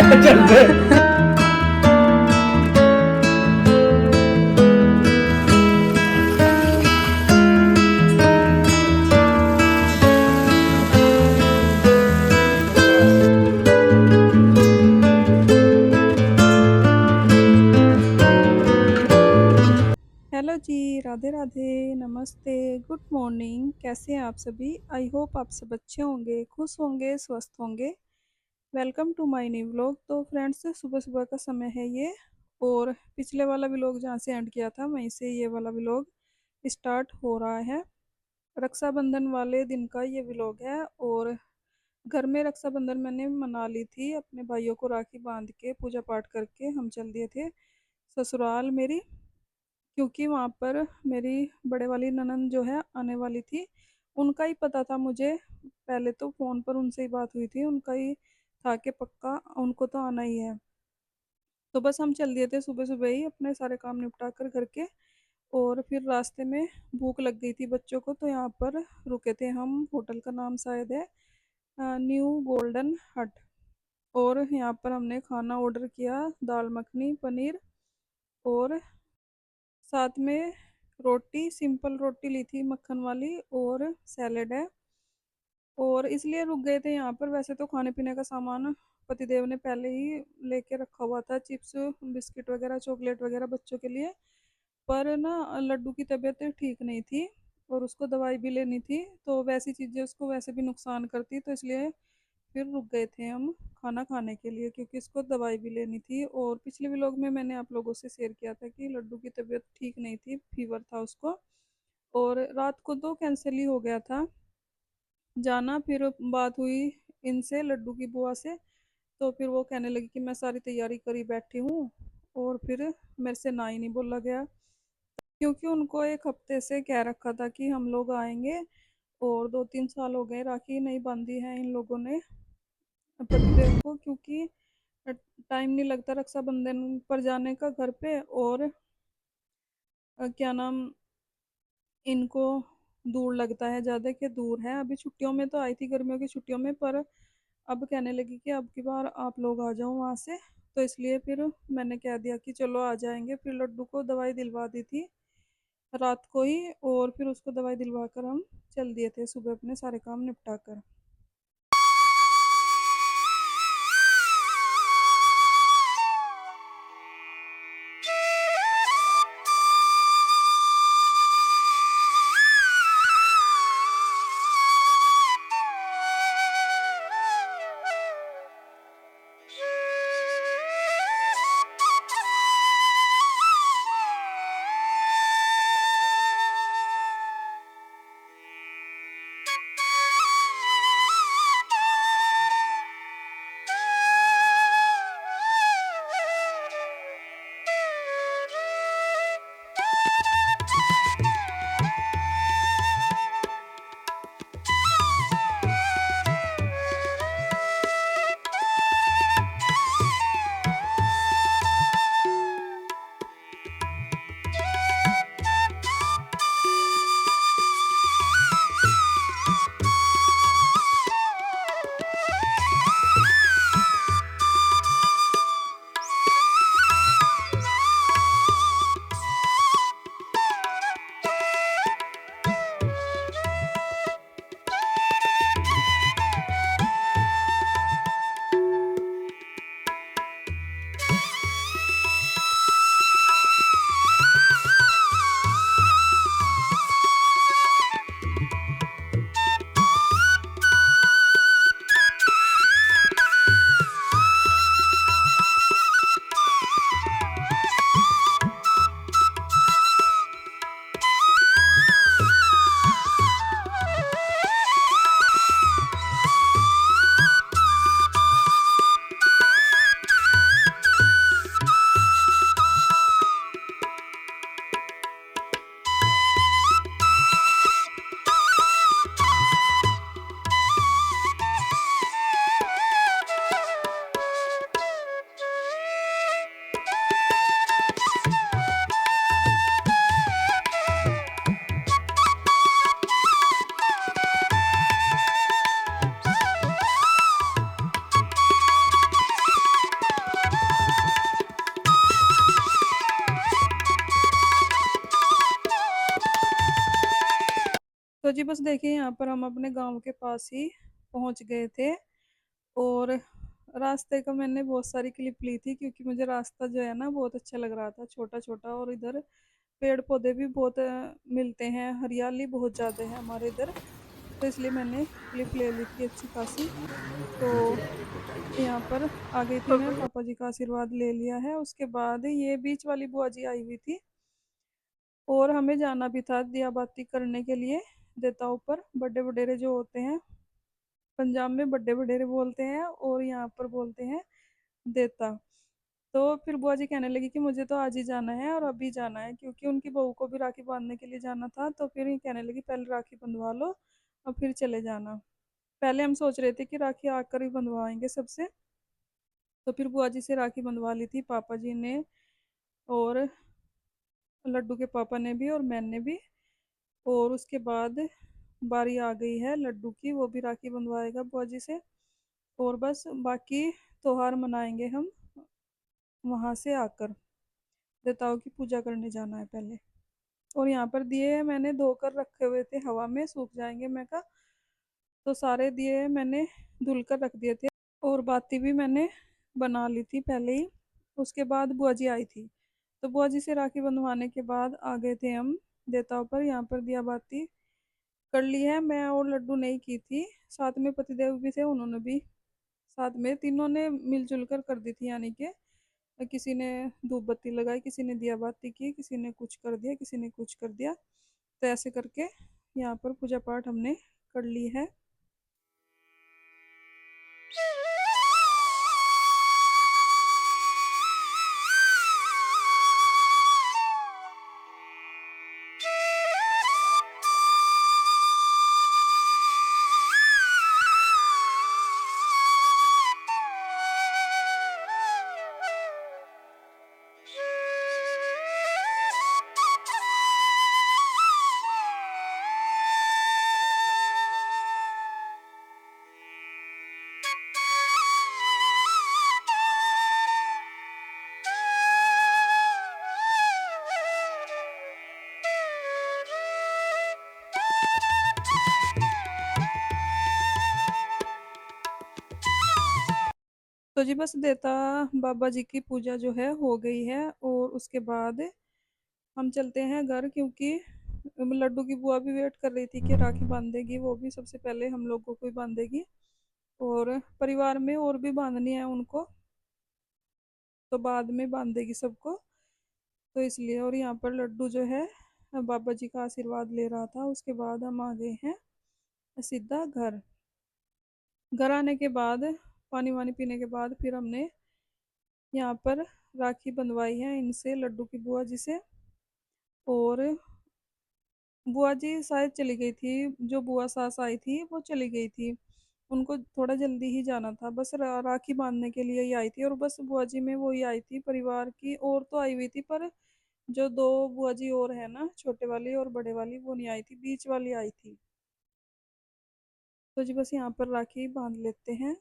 चलते। हेलो जी, राधे राधे, नमस्ते, good morning. कैसे हैं आप सभी? आई होप आप सब अच्छे होंगे, खुश होंगे, स्वस्थ होंगे। Welcome to my new vlog. तो फ्रेंड्स, सुबह सुबह का समय है ये, और पिछले वाला व्लॉग जहाँ से एंड किया था वहीं से ये वाला व्लॉग स्टार्ट हो रहा है। रक्षाबंधन वाले दिन का ये व्लॉग है, और घर में रक्षाबंधन मैंने मना ली थी। अपने भाइयों को राखी बांध के पूजा पाठ करके हम चल दिए थे ससुराल मेरी, क्योंकि वहाँ पर मेरी बड़े वाली ननंद जो है आने वाली थी। उनका ही पता था मुझे, पहले तो फ़ोन पर उनसे ही बात हुई थी, उनका ही था कि पक्का उनको तो आना ही है। तो बस हम चल दिए थे सुबह सुबह ही, अपने सारे काम निपटा कर घर के। और फिर रास्ते में भूख लग गई थी बच्चों को, तो यहाँ पर रुके थे हम। होटल का नाम शायद है न्यू गोल्डन हट। और यहाँ पर हमने खाना ऑर्डर किया, दाल मखनी, पनीर, और साथ में रोटी, सिंपल रोटी ली थी मक्खन वाली, और सैलेड है। और इसलिए रुक गए थे यहाँ पर। वैसे तो खाने पीने का सामान पतिदेव ने पहले ही लेके रखा हुआ था, चिप्स, बिस्किट वगैरह, चॉकलेट वगैरह बच्चों के लिए। पर ना लड्डू की तबीयत ठीक नहीं थी, और उसको दवाई भी लेनी थी, तो वैसी चीज़ें उसको वैसे भी नुकसान करती, तो इसलिए फिर रुक गए थे हम खाना खाने के लिए, क्योंकि इसको दवाई भी लेनी थी। और पिछले व्लॉग में मैंने आप लोगों से शेयर किया था कि लड्डू की तबीयत ठीक नहीं थी, फीवर था उसको, और रात को तो कैंसिल ही हो गया था जाना। फिर बात हुई इनसे, लड्डू की बुआ से, तो फिर वो कहने लगी कि मैं सारी तैयारी करी बैठी हूँ, और फिर मेरे से ना ही नहीं बोला गया, क्योंकि उनको एक हफ्ते से कह रखा था कि हम लोग आएंगे। और 2-3 साल हो गए राखी नहीं बांधी है इन लोगों ने पतिदेव को, क्योंकि टाइम नहीं लगता रक्षाबंधन पर जाने का घर पे। और क्या नाम, इनको दूर लगता है ज़्यादा, कि दूर है। अभी छुट्टियों में तो आई थी, गर्मियों की छुट्टियों में, पर अब कहने लगी कि अब की बार आप लोग आ जाओ वहाँ से। तो इसलिए फिर मैंने कह दिया कि चलो आ जाएंगे। फिर लड्डू को दवाई दिलवा दी थी रात को ही, और फिर उसको दवाई दिलवा कर हम चल दिए थे सुबह अपने सारे काम निपटा कर। जी बस देखिए, यहाँ पर हम अपने गांव के पास ही पहुंच गए थे। और रास्ते का मैंने बहुत सारी क्लिप ली थी, क्योंकि मुझे रास्ता जो है ना बहुत अच्छा लग रहा था, छोटा छोटा। और इधर पेड़ पौधे भी बहुत मिलते हैं, हरियाली बहुत ज़्यादा है हमारे इधर। तो इसलिए मैंने क्लिप ले ली थी अच्छी खासी। तो यहाँ पर आ गई थी मैं, पापा जी का आशीर्वाद ले लिया है। उसके बाद ये बीच वाली बुआ जी आई हुई थी, और हमें जाना भी था दिया बाती करने के लिए। देवताओं पर बड़े बडेरे जो होते हैं, पंजाब में बड़े बडेरे बोलते हैं और यहाँ पर बोलते हैं देवता। तो फिर बुआ जी कहने लगी कि मुझे तो आज ही जाना है और अभी जाना है, क्योंकि उनकी बहू को भी राखी बांधने के लिए जाना था। तो फिर ये कहने लगी पहले राखी बंधवा लो और फिर चले जाना। पहले हम सोच रहे थे कि राखी आकर ही बंधवाएंगे सबसे। तो फिर बुआ जी से राखी बंधवा ली थी पापा जी ने, और लड्डू के पापा ने भी और मैंने भी। और उसके बाद बारी आ गई है लड्डू की, वो भी राखी बंधवाएगा बुआ जी से। और बस बाकी त्योहार मनाएंगे हम वहाँ से आकर। देवताओं की पूजा करने जाना है पहले। और यहाँ पर दिए मैंने धोकर रखे हुए थे, हवा में सूख जाएंगे मैं कहा। तो सारे दिए मैंने धुल कर रख दिए थे, और बाती भी मैंने बना ली थी पहले ही। उसके बाद बुआ जी आई थी, तो बुआ जी से राखी बंधवाने के बाद आ गए थे हम देवताओं पर। यहाँ पर दिया बाती कर ली है, मैं और लड्डू नहीं की थी, साथ में पतिदेव भी थे, उन्होंने भी साथ में तीनों ने मिलजुल कर दी थी। यानी कि किसी ने धूप बत्ती लगाई, किसी ने दिया बाती की, किसी ने कुछ कर दिया, किसी ने कुछ कर दिया। तो ऐसे करके यहाँ पर पूजा पाठ हमने कर ली है। तो जी बस देवता बाबा जी की पूजा जो है हो गई है, और उसके बाद हम चलते हैं घर, क्योंकि लड्डू की बुआ भी वेट कर रही थी कि राखी बांधेगी, वो भी सबसे पहले हम लोगों को ही बांधेगी। और परिवार में और भी बांधनी है उनको, तो बाद में बांधेगी सबको। तो इसलिए, और यहाँ पर लड्डू जो है बाबा जी का आशीर्वाद ले रहा था। उसके बाद हम आ गए हैं सीधा घर। घर आने के बाद पानी वानी पीने के बाद फिर हमने यहाँ पर राखी बंधवाई है इनसे, लड्डू की बुआ जी से। और बुआ जी शायद चली गई थी, जो बुआ सास आई थी वो चली गई थी, उनको थोड़ा जल्दी ही जाना था। बस राखी बांधने के लिए ही आई थी। और बस बुआ जी में वो ही आई थी, परिवार की और तो आई हुई थी, पर जो दो बुआ जी और है ना, छोटे वाली और बड़े वाली, वो नहीं आई थी, बीच वाली आई थी। तो जी बस यहाँ पर राखी बांध लेते हैं।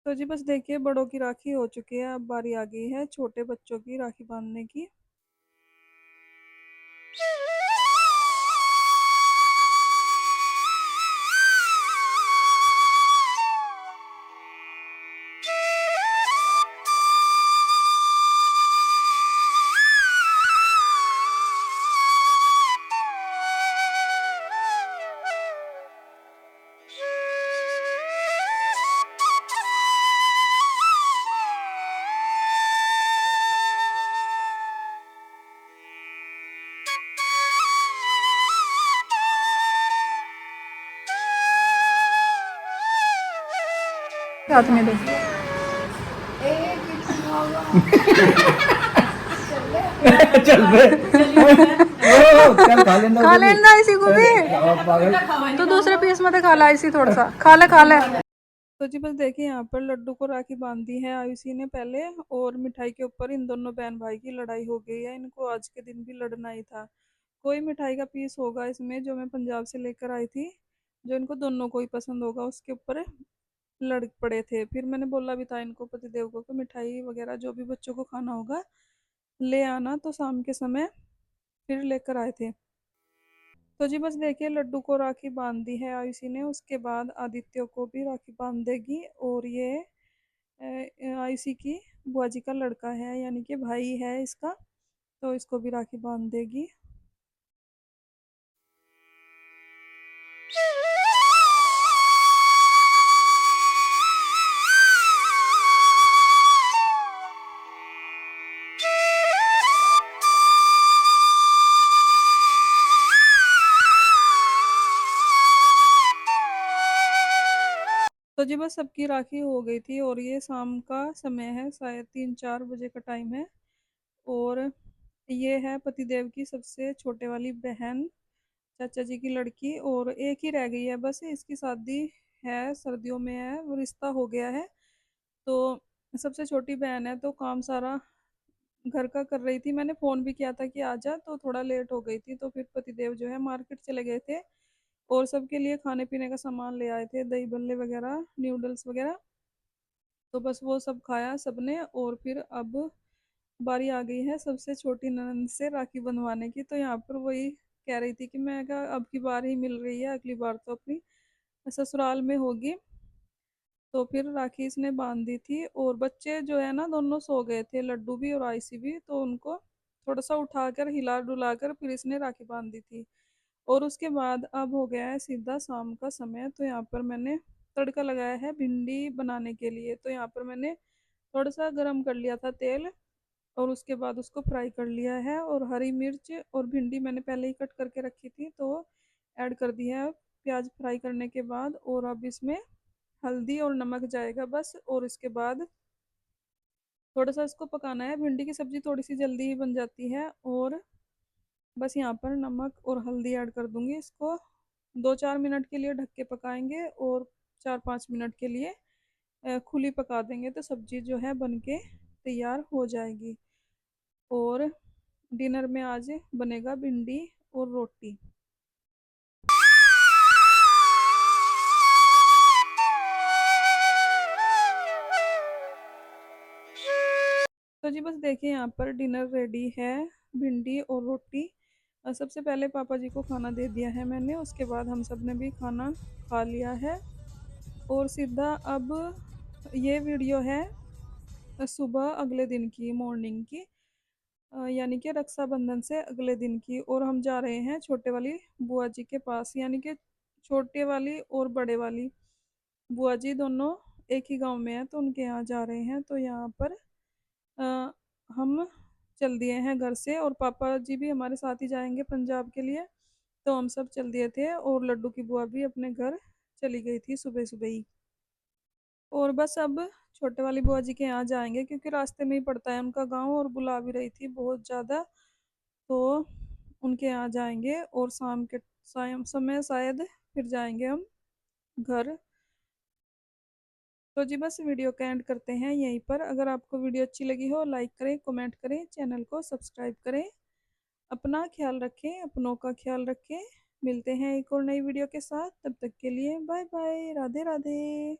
तो जी बस देखिए, बड़ों की राखी हो चुकी है, अब बारी आ गई है छोटे बच्चों की राखी बांधने की। साथ में दे। चल बे चल खा लेना खा लेना इसी को भी। पागल तो दूसरे पीस में तो खा ला, इसी थोड़ा सा खा ले खा ले। तो जी बस देखिए यहाँ पर लड्डू को राखी बांध दी है आयुषी ने पहले, और मिठाई के ऊपर इन दोनों बहन भाई की लड़ाई हो गई है। इनको आज के दिन भी लड़ना ही था। कोई मिठाई का पीस होगा इसमें जो मैं पंजाब से लेकर आई थी, जो इनको दोनों को ही पसंद होगा, उसके ऊपर लड़ पड़े थे। फिर मैंने बोला भी था इनको, पतिदेव को, कि मिठाई वगैरह जो भी बच्चों को खाना होगा ले आना, तो शाम के समय फिर लेकर आए थे। तो जी बस देखिए लड्डू को राखी बांध दी है आयुषी ने, उसके बाद आदित्य को भी राखी बांध देगी। और ये आयुषी की बुआ जी का लड़का है, यानी कि भाई है इसका, तो इसको भी राखी बांध देगी। तो जी बस सबकी राखी हो गई थी, और ये शाम का समय है, शायद 3-4 बजे का टाइम है। और ये है पतिदेव की सबसे छोटे वाली बहन, चाचा जी की लड़की, और एक ही रह गई है बस, इसकी शादी है, सर्दियों में है, वो रिश्ता हो गया है। तो सबसे छोटी बहन है, तो काम सारा घर का कर रही थी। मैंने फ़ोन भी किया था कि आ जा, तो थोड़ा लेट हो गई थी। तो फिर पतिदेव जो है मार्केट चले गए थे, और सबके लिए खाने पीने का सामान ले आए थे, दही बल्ले वगैरह, न्यूडल्स वगैरह। तो बस वो सब खाया सबने, और फिर अब बारी आ गई है सबसे छोटी ननंद से राखी बंधवाने की। तो यहाँ पर वही कह रही थी कि मैं क्या, अब की बार ही मिल रही है, अगली बार तो अपनी ससुराल में होगी। तो फिर राखी इसने बांध दी थी, और बच्चे जो है ना दोनों सो गए थे, लड्डू भी और आइसी भी, तो उनको थोड़ा सा उठाकर हिला डुला कर फिर इसने राखी बांध दी थी। और उसके बाद अब हो गया है सीधा शाम का समय। तो यहाँ पर मैंने तड़का लगाया है भिंडी बनाने के लिए। तो यहाँ पर मैंने थोड़ा सा गरम कर लिया था तेल, और उसके बाद उसको फ्राई कर लिया है। और हरी मिर्च और भिंडी मैंने पहले ही कट करके रखी थी, तो ऐड कर दी है प्याज फ्राई करने के बाद। और अब इसमें हल्दी और नमक जाएगा बस, और इसके बाद थोड़ा सा इसको पकाना है। भिंडी की सब्ज़ी थोड़ी सी जल्दी ही बन जाती है। और बस यहाँ पर नमक और हल्दी ऐड कर दूंगी। इसको 2-4 मिनट के लिए ढक के पकाएंगे, और 4-5 मिनट के लिए खुली पका देंगे, तो सब्ज़ी जो है बन के तैयार हो जाएगी। और डिनर में आज बनेगा भिंडी और रोटी। तो जी बस देखिए यहाँ पर डिनर रेडी है, भिंडी और रोटी। सबसे पहले पापा जी को खाना दे दिया है मैंने, उसके बाद हम सब ने भी खाना खा लिया है। और सीधा अब ये वीडियो है सुबह अगले दिन की, मॉर्निंग की, यानी कि रक्षाबंधन से अगले दिन की। और हम जा रहे हैं छोटे वाली बुआ जी के पास, यानी कि छोटे वाली और बड़े वाली बुआ जी दोनों एक ही गांव में हैं, तो उनके यहाँ जा रहे हैं। तो यहाँ पर अ, हम चल दिए हैं घर से, और पापा जी भी हमारे साथ ही जाएंगे पंजाब के लिए। तो हम सब चल दिए थे, और लड्डू की बुआ भी अपने घर चली गई थी सुबह सुबह ही। और बस अब छोटे वाली बुआ जी के यहाँ जाएंगे, क्योंकि रास्ते में ही पड़ता है उनका गांव, और बुला भी रही थी बहुत ज़्यादा। तो उनके यहाँ जाएंगे, और शाम के समय शायद फिर जाएंगे हम घर। तो जी बस वीडियो का एंड करते हैं यहीं पर। अगर आपको वीडियो अच्छी लगी हो, लाइक करें, कमेंट करें, चैनल को सब्सक्राइब करें। अपना ख्याल रखें, अपनों का ख्याल रखें। मिलते हैं एक और नई वीडियो के साथ, तब तक के लिए बाय बाय, राधे राधे।